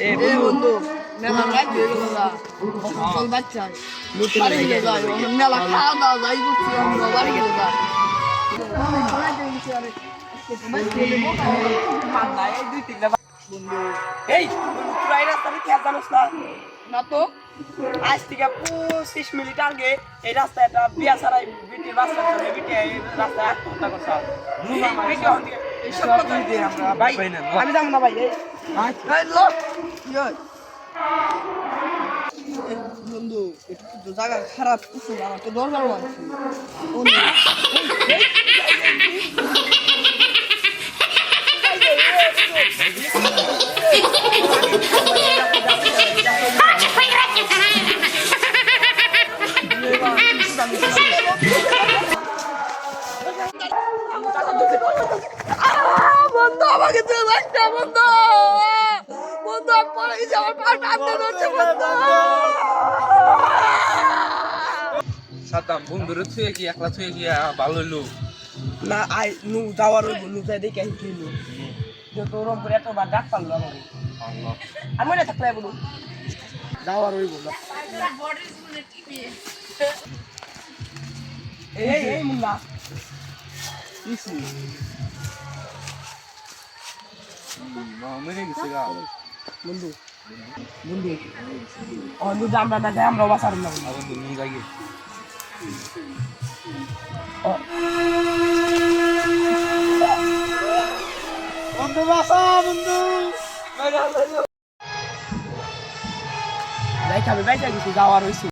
এ বন্ধু মেলা রাত হয়ে গেল না চল বাচ্চা বাড়ি গেলে যাই মেলা খাওয়া দাওয়া যাই করছি আমরা বাড়ি গেলে যাই এই তোরা এই রাস্তাটা কি আর জানোস না? না তো আজ থেকে 25 মিনিট আগে এই রাস্তায় একটা বিয়া ছাড়াই বিটির বাচ্চা চলে বিটি এই রাস্তায় আত্মহত্যা করছে ভাই আমি যাবো না ভাই বন্ধু একটু জায়গা খারাপ কিছু আমার তো দরকার আছে বন্ধু আমাকে তো লাগছে বন্ধু বন্ধু আমি পড়ে গেছি আমার পা টানতে ধরছে বন্ধু সাতাম বন্ধুরে থুয়ে কি একলা থুয়ে গিয়া ভালো হইলো না আই নু যাওয়ার ওই নু যাই দেখে কি হইলো যত রকম করে এত বার ডাক পারলো আমাকে আমি না থাকলে বলু যাওয়ার ওই বললো এই এই মুন্না মেরে গেছে গা বন্ধু বন্ধু বন্ধু আমরা না যাই আমরা বাসার না বন্ধু নিয়ে যাই বন্ধু বাসা বন্ধু যাই খাবে যাই কিছু যাওয়ার হয়েছে